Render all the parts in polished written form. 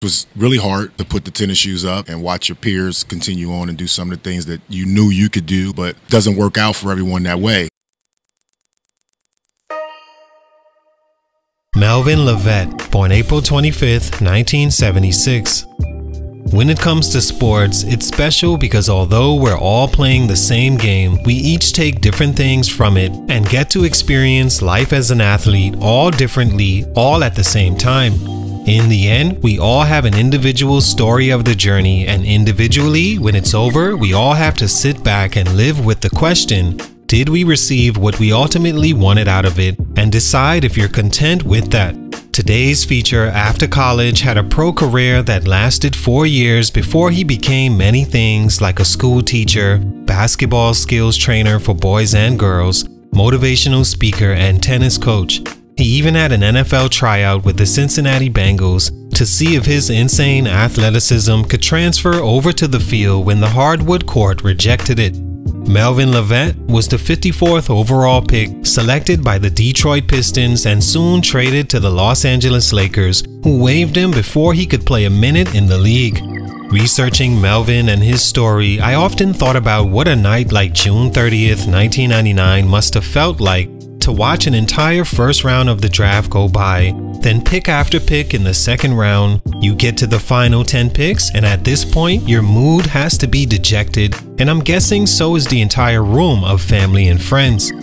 It was really hard to put the tennis shoes up and watch your peers continue on and do some of the things that you knew you could do, but it doesn't work out for everyone that way. Melvin Levett, born April 25th, 1976. When it comes to sports, it's special because although we're all playing the same game, we each take different things from it and get to experience life as an athlete all differently, all at the same time. In the end, we all have an individual story of the journey, and individually, when it's over, we all have to sit back and live with the question, did we receive what we ultimately wanted out of it, and decide if you're content with that. Today's feature after college had a pro career that lasted 4 years before he became many things like a school teacher, basketball skills trainer for boys and girls, motivational speaker, and tennis coach. He even had an NFL tryout with the Cincinnati Bengals to see if his insane athleticism could transfer over to the field when the hardwood court rejected it. Melvin Levett was the 54th overall pick, selected by the Detroit Pistons and soon traded to the Los Angeles Lakers, who waived him before he could play a minute in the league. Researching Melvin and his story, I often thought about what a night like June 30th, 1999 must have felt like to watch an entire first round of the draft go by, then pick after pick in the second round. You get to the final 10 picks, and at this point, your mood has to be dejected, and I'm guessing so is the entire room of family and friends.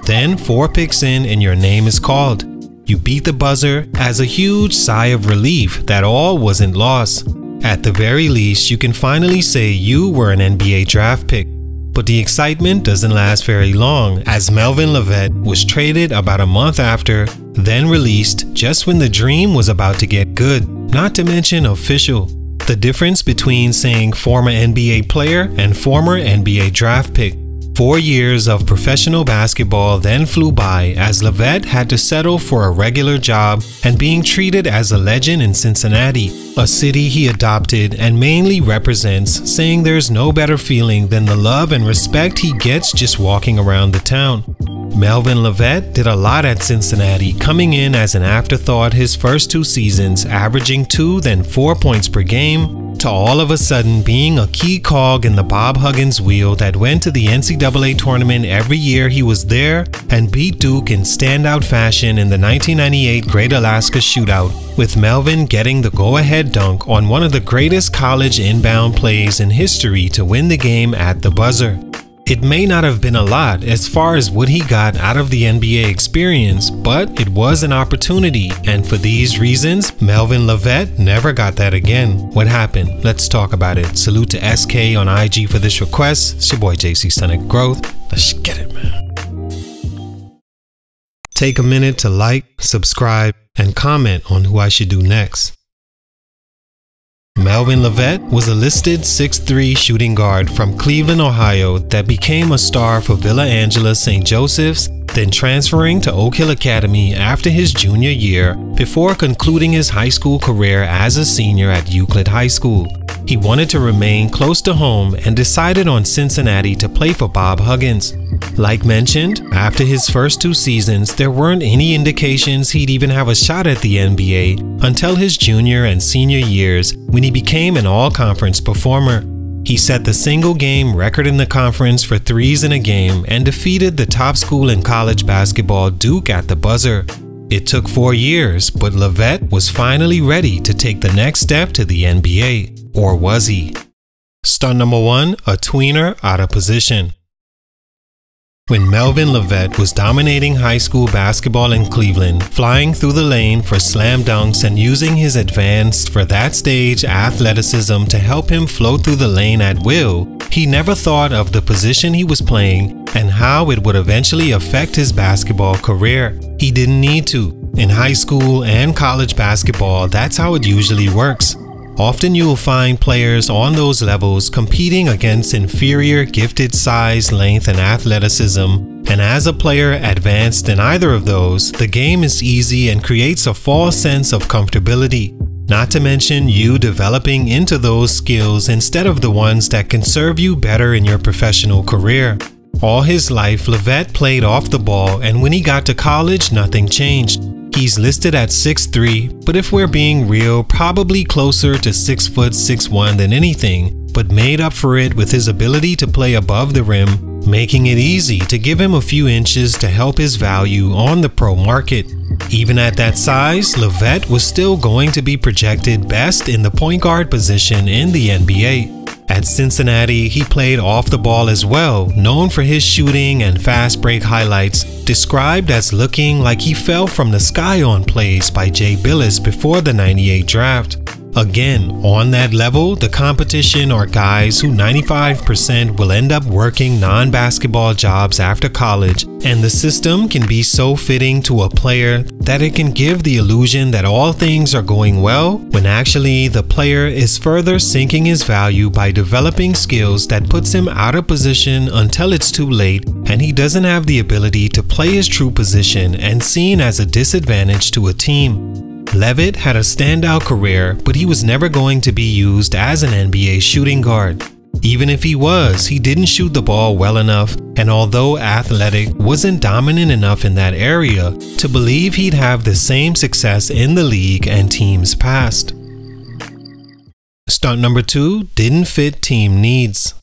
Then 4 picks in and your name is called. You beat the buzzer as a huge sigh of relief that all wasn't lost. At the very least, you can finally say you were an NBA draft pick. But the excitement doesn't last very long, as Melvin Levett was traded about a month after, then released just when the dream was about to get good, not to mention official. The difference between saying former NBA player and former NBA draft pick. 4 years of professional basketball then flew by as Levett had to settle for a regular job and being treated as a legend in Cincinnati, a city he adopted and mainly represents, saying there's no better feeling than the love and respect he gets just walking around the town. Melvin Levett did a lot at Cincinnati, coming in as an afterthought his first 2 seasons, averaging 2 then 4 points per game, to all of a sudden being a key cog in the Bob Huggins wheel that went to the NCAA tournament every year he was there and beat Duke in standout fashion in the 1998 Great Alaska Shootout, with Melvin getting the go-ahead dunk on one of the greatest college inbound plays in history to win the game at the buzzer. It may not have been a lot as far as what he got out of the NBA experience, but it was an opportunity, and for these reasons, Melvin Levett never got that again. What happened? Let's talk about it. Salute to SK on IG for this request. It's your boy JC Stunted Growth. Let's get it, man. Take a minute to like, subscribe, and comment on who I should do next. Melvin Levett was a listed 6'3" shooting guard from Cleveland, Ohio that became a star for Villa Angela St. Joseph's, then transferring to Oak Hill Academy after his junior year before concluding his high school career as a senior at Euclid High School. He wanted to remain close to home and decided on Cincinnati to play for Bob Huggins. Like mentioned, after his first 2 seasons, there weren't any indications he'd even have a shot at the NBA until his junior and senior years when he became an all-conference performer. He set the single-game record in the conference for threes in a game and defeated the top school in college basketball, Duke, at the buzzer. It took 4 years, but Levett was finally ready to take the next step to the NBA. Or was he? Stunt number 1, a tweener out of position. When Melvin Levett was dominating high school basketball in Cleveland, flying through the lane for slam dunks and using his advanced for that stage athleticism to help him float through the lane at will, he never thought of the position he was playing and how it would eventually affect his basketball career. He didn't need to. In high school and college basketball, that's how it usually works. Often you'll find players on those levels competing against inferior gifted size, length, and athleticism, and as a player advanced in either of those, the game is easy and creates a false sense of comfortability. Not to mention you developing into those skills instead of the ones that can serve you better in your professional career. All his life, Levett played off the ball, and when he got to college, nothing changed. He's listed at 6'3", but if we're being real, probably closer to 6 foot 6'1" than anything, but made up for it with his ability to play above the rim, making it easy to give him a few inches to help his value on the pro market. Even at that size, Levette was still going to be projected best in the point guard position in the NBA. At Cincinnati, he played off the ball as well, known for his shooting and fast break highlights, described as looking like he fell from the sky on plays by Jay Billis before the '98 draft. Again, on that level, the competition are guys who 95% will end up working non-basketball jobs after college, and the system can be so fitting to a player that it can give the illusion that all things are going well, when actually the player is further sinking his value by developing skills that puts him out of position until it's too late and he doesn't have the ability to play his true position and seen as a disadvantage to a team. Levett had a standout career, but he was never going to be used as an NBA shooting guard. Even if he was, he didn't shoot the ball well enough, and although athletic, wasn't dominant enough in that area to believe he'd have the same success in the league and teams past. Stunt number 2 didn't fit team needs.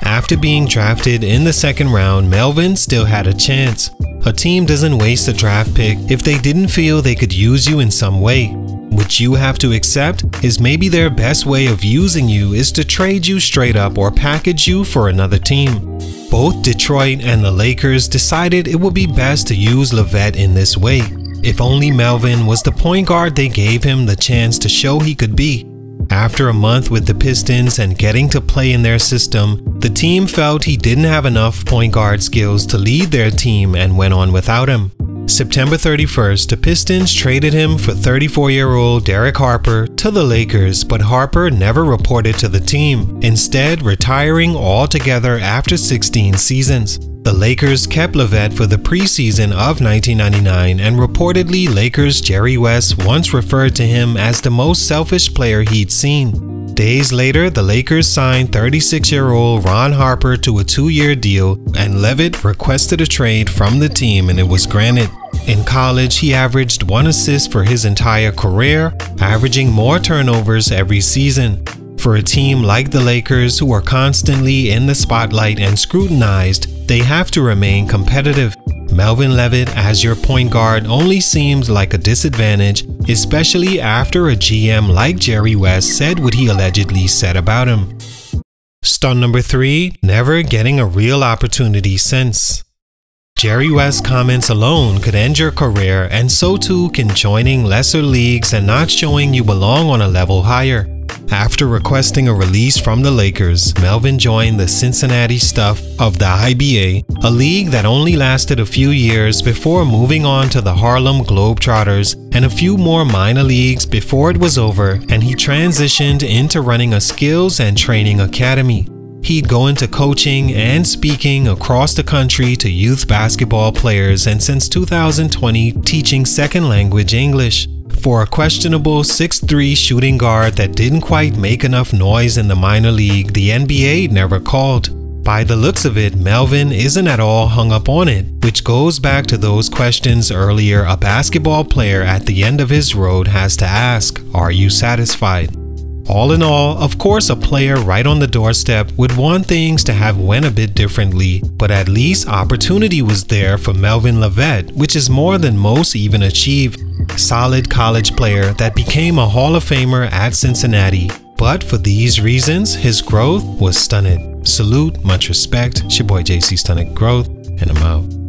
After being drafted in the second round, Melvin still had a chance. A team doesn't waste a draft pick if they didn't feel they could use you in some way. What you have to accept is maybe their best way of using you is to trade you straight up or package you for another team. Both Detroit and the Lakers decided it would be best to use Levette in this way. If only Melvin was the point guard they gave him the chance to show he could be. After a month with the Pistons and getting to play in their system, the team felt he didn't have enough point guard skills to lead their team and went on without him. September 31st, the Pistons traded him for 34-year-old Derek Harper to the Lakers, but Harper never reported to the team, instead retiring altogether after 16 seasons. The Lakers kept Levette for the preseason of 1999, and reportedly Lakers Jerry West once referred to him as the most selfish player he'd seen. Days later, the Lakers signed 36-year-old Ron Harper to a 2-year deal, and Levett requested a trade from the team and it was granted. In college, he averaged 1 assist for his entire career, averaging more turnovers every season. For a team like the Lakers, who are constantly in the spotlight and scrutinized, they have to remain competitive. Melvin Levett as your point guard only seemed like a disadvantage, especially after a GM like Jerry West said what he allegedly said about him. Stunt number 3, never getting a real opportunity since. Jerry West's comments alone could end your career, and so too can joining lesser leagues and not showing you belong on a level higher. After requesting a release from the Lakers, Melvin joined the Cincinnati Stuff of the IBA, a league that only lasted a few years before moving on to the Harlem Globetrotters and a few more minor leagues before it was over, and he transitioned into running a skills and training academy. He'd go into coaching and speaking across the country to youth basketball players, and since 2020 teaching second language English. For a questionable 6'3" shooting guard that didn't quite make enough noise in the minor league, the NBA never called. By the looks of it, Melvin isn't at all hung up on it, which goes back to those questions earlier a basketball player at the end of his road has to ask: are you satisfied? All in all, of course a player right on the doorstep would want things to have went a bit differently, but at least opportunity was there for Melvin Levette, which is more than most even achieve. Solid college player that became a Hall of Famer at Cincinnati, but for these reasons his growth was stunted. Salute, much respect. It's your boy JC Stunted Growth, and I'm out.